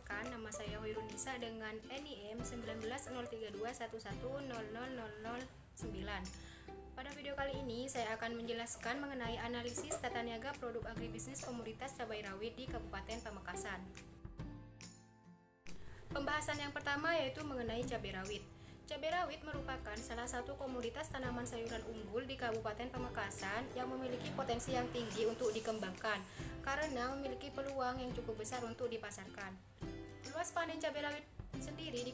perkenalkan, nama saya Hoirunisa dengan NIM 190321100009. Pada video kali ini saya akan menjelaskan mengenai analisis tata niaga produk agribisnis komoditas cabai rawit di Kabupaten Pamekasan. Pembahasan yang pertama yaitu mengenai cabai rawit. Cabai rawit merupakan salah satu komoditas tanaman sayuran unggul di Kabupaten Pamekasan yang memiliki potensi yang tinggi untuk dikembangkan karena memiliki peluang yang cukup besar untuk dipasarkan. Luas panen cabai rawit sendiri di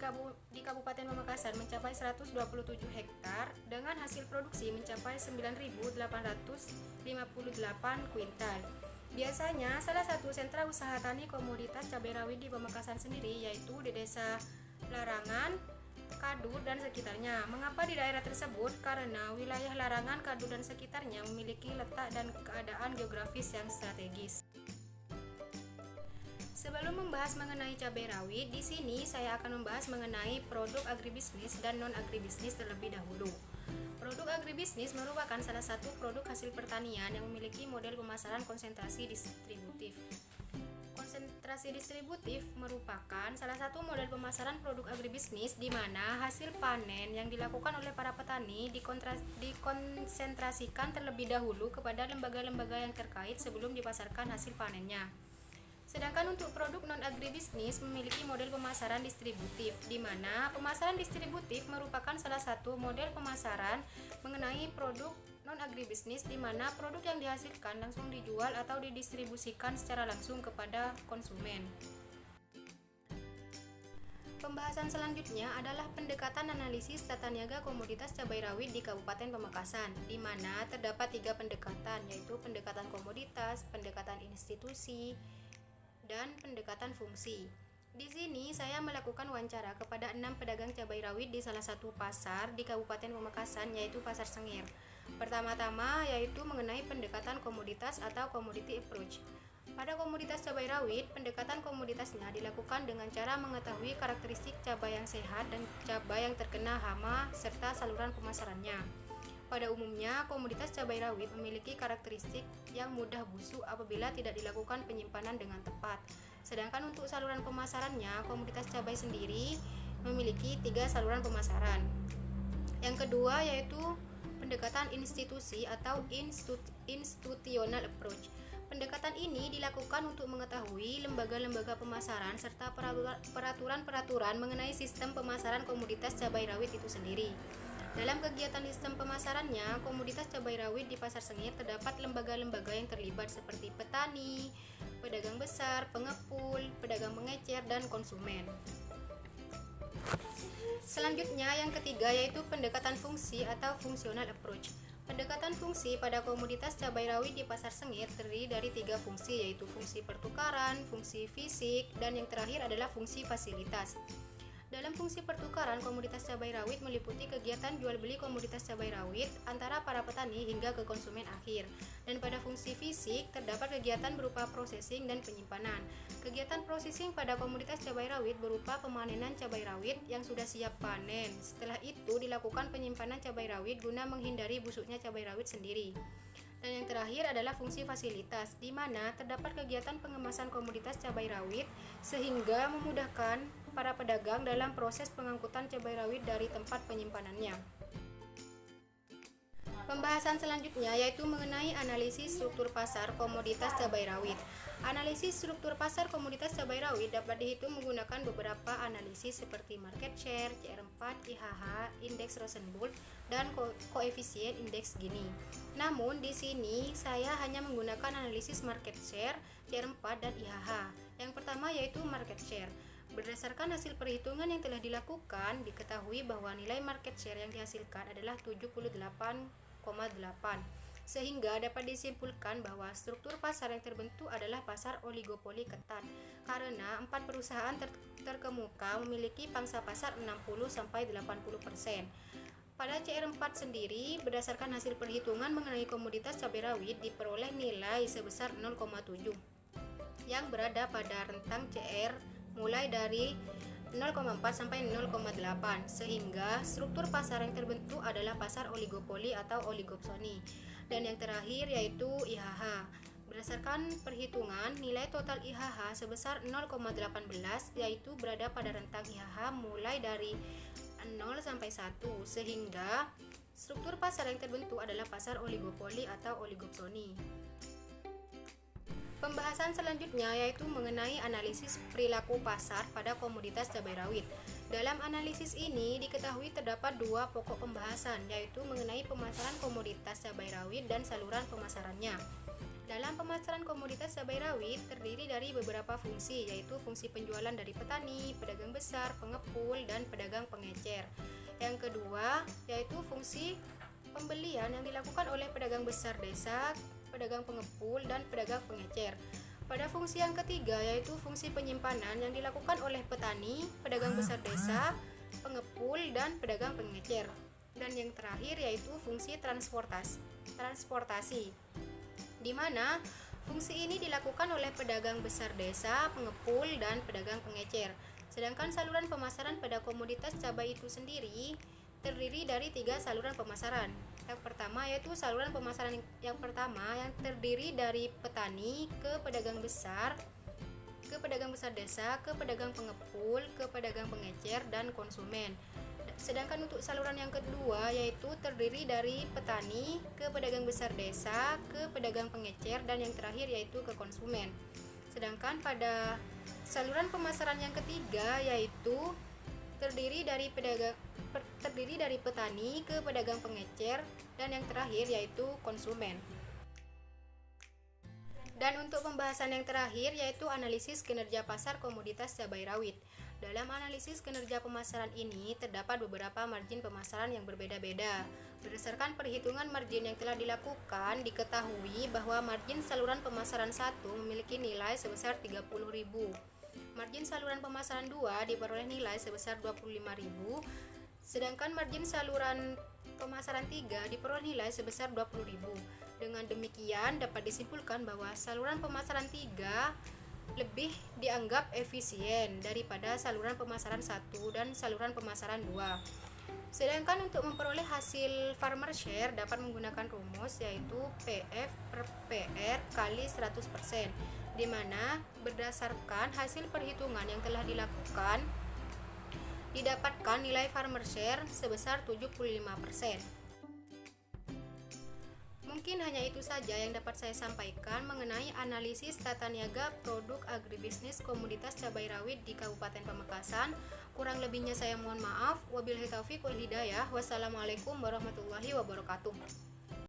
Kabupaten Pamekasan mencapai 127 hektar dengan hasil produksi mencapai 9.858 kuintal. Biasanya salah satu sentra usaha tani komoditas cabai rawit di Pamekasan sendiri yaitu di Desa Larangan, Kadur dan sekitarnya. Mengapa di daerah tersebut? Karena wilayah Larangan, Kadur dan sekitarnya memiliki letak dan keadaan geografis yang strategis. Sebelum membahas mengenai cabai rawit, di sini saya akan membahas mengenai produk agribisnis dan non agribisnis terlebih dahulu. Produk agribisnis merupakan salah satu produk hasil pertanian yang memiliki model pemasaran konsentrasi distributif. Konsentrasi distributif merupakan salah satu model pemasaran produk agribisnis di mana hasil panen yang dilakukan oleh para petani dikonsentrasikan terlebih dahulu kepada lembaga-lembaga yang terkait sebelum dipasarkan hasil panennya. Sedangkan untuk produk non-agribisnis memiliki model pemasaran distributif, di mana pemasaran distributif merupakan salah satu model pemasaran mengenai produk non-agribisnis di mana produk yang dihasilkan langsung dijual atau didistribusikan secara langsung kepada konsumen. Pembahasan selanjutnya adalah pendekatan analisis tata niaga komoditas cabai rawit di Kabupaten Pamekasan, di mana terdapat 3 pendekatan, yaitu pendekatan komoditas, pendekatan institusi, dan pendekatan fungsi. Di sini saya melakukan wawancara kepada 6 pedagang cabai rawit di salah satu pasar di Kabupaten Pamekasan, yaitu Pasar Sengir. Pertama-tama yaitu mengenai pendekatan komoditas atau commodity approach. Pada komoditas cabai rawit, pendekatan komoditasnya dilakukan dengan cara mengetahui karakteristik cabai yang sehat dan cabai yang terkena hama serta saluran pemasarannya. Pada umumnya, komoditas cabai rawit memiliki karakteristik yang mudah busuk apabila tidak dilakukan penyimpanan dengan tepat. Sedangkan untuk saluran pemasarannya, komoditas cabai sendiri memiliki 3 saluran pemasaran. Yang kedua yaitu pendekatan institusi atau institutional approach. Pendekatan ini dilakukan untuk mengetahui lembaga-lembaga pemasaran serta peraturan-peraturan mengenai sistem pemasaran komoditas cabai rawit itu sendiri. Dalam kegiatan sistem pemasarannya, komoditas cabai rawit di Pasar Sengir terdapat lembaga-lembaga yang terlibat seperti petani, pedagang besar, pengepul, pedagang pengecer, dan konsumen. Selanjutnya yang ketiga yaitu pendekatan fungsi atau functional approach. Pendekatan fungsi pada komoditas cabai rawit di Pasar Sengir terdiri dari 3 fungsi, yaitu fungsi pertukaran, fungsi fisik, dan yang terakhir adalah fungsi fasilitas. Dalam fungsi pertukaran komoditas cabai rawit meliputi kegiatan jual beli komoditas cabai rawit antara para petani hingga ke konsumen akhir. Dan pada fungsi fisik terdapat kegiatan berupa processing dan penyimpanan. Kegiatan processing pada komoditas cabai rawit berupa pemanenan cabai rawit yang sudah siap panen. Setelah itu dilakukan penyimpanan cabai rawit guna menghindari busuknya cabai rawit sendiri. Dan yang terakhir adalah fungsi fasilitas, di mana terdapat kegiatan pengemasan komoditas cabai rawit sehingga memudahkan para pedagang dalam proses pengangkutan cabai rawit dari tempat penyimpanannya. Pembahasan selanjutnya yaitu mengenai analisis struktur pasar komoditas cabai rawit. Analisis struktur pasar komoditas cabai rawit dapat dihitung menggunakan beberapa analisis seperti market share, CR4, IHH, indeks Rosenbult, dan koefisien indeks Gini. Namun di sini saya hanya menggunakan analisis market share, CR4, dan IHH. Yang pertama yaitu market share. Berdasarkan hasil perhitungan yang telah dilakukan, diketahui bahwa nilai market share yang dihasilkan adalah 78,8, sehingga dapat disimpulkan bahwa struktur pasar yang terbentuk adalah pasar oligopoli ketat karena 4 perusahaan terkemuka memiliki pangsa pasar 60-80%. Pada CR4 sendiri, berdasarkan hasil perhitungan mengenai komoditas cabai rawit diperoleh nilai sebesar 0,7 yang berada pada rentang CR mulai dari 0,4 sampai 0,8, sehingga struktur pasar yang terbentuk adalah pasar oligopoli atau oligopsoni. Dan yang terakhir yaitu IHH. Berdasarkan perhitungan, nilai total IHH sebesar 0,18 yaitu berada pada rentang IHH mulai dari 0 sampai 1, sehingga struktur pasar yang terbentuk adalah pasar oligopoli atau oligopsoni. Pembahasan selanjutnya yaitu mengenai analisis perilaku pasar pada komoditas cabai rawit. Dalam analisis ini diketahui terdapat dua pokok pembahasan, yaitu mengenai pemasaran komoditas cabai rawit dan saluran pemasarannya. Dalam pemasaran komoditas cabai rawit terdiri dari beberapa fungsi, yaitu fungsi penjualan dari petani, pedagang besar, pengepul, dan pedagang pengecer. Yang kedua yaitu fungsi pembelian yang dilakukan oleh pedagang besar desa, pedagang pengepul, dan pedagang pengecer. Pada fungsi yang ketiga yaitu fungsi penyimpanan yang dilakukan oleh petani, pedagang besar desa, pengepul, dan pedagang pengecer. Dan yang terakhir yaitu fungsi transportasi, di mana fungsi ini dilakukan oleh pedagang besar desa, pengepul, dan pedagang pengecer. Sedangkan saluran pemasaran pada komoditas cabai itu sendiri terdiri dari 3 saluran pemasaran. Yang pertama yaitu saluran pemasaran yang terdiri dari petani ke pedagang besar desa, ke pedagang pengepul, ke pedagang pengecer, dan konsumen. Sedangkan untuk saluran yang kedua yaitu terdiri dari petani ke pedagang besar desa, ke pedagang pengecer, dan yang terakhir yaitu ke konsumen. Sedangkan pada saluran pemasaran yang ketiga yaitu terdiri dari petani ke pedagang pengecer, dan yang terakhir yaitu konsumen. Dan untuk pembahasan yang terakhir yaitu analisis kinerja pasar komoditas cabai rawit. Dalam analisis kinerja pemasaran ini terdapat beberapa margin pemasaran yang berbeda-beda. Berdasarkan perhitungan margin yang telah dilakukan, diketahui bahwa margin saluran pemasaran 1 memiliki nilai sebesar 30.000. Margin saluran pemasaran 2 diperoleh nilai sebesar 25.000, sedangkan margin saluran pemasaran 3 diperoleh nilai sebesar 20.000. Dengan demikian dapat disimpulkan bahwa saluran pemasaran 3 lebih dianggap efisien daripada saluran pemasaran 1 dan saluran pemasaran 2. Sedangkan untuk memperoleh hasil farmer share dapat menggunakan rumus yaitu PF per PR kali 100%, di mana berdasarkan hasil perhitungan yang telah dilakukan didapatkan nilai farmer share sebesar 75%. Mungkin hanya itu saja yang dapat saya sampaikan mengenai analisis tata niaga produk agribisnis komoditas cabai rawit di Kabupaten Pamekasan. Kurang lebihnya saya mohon maaf. Wabillahi taufiq wal hidayah. Wassalamualaikum warahmatullahi wabarakatuh.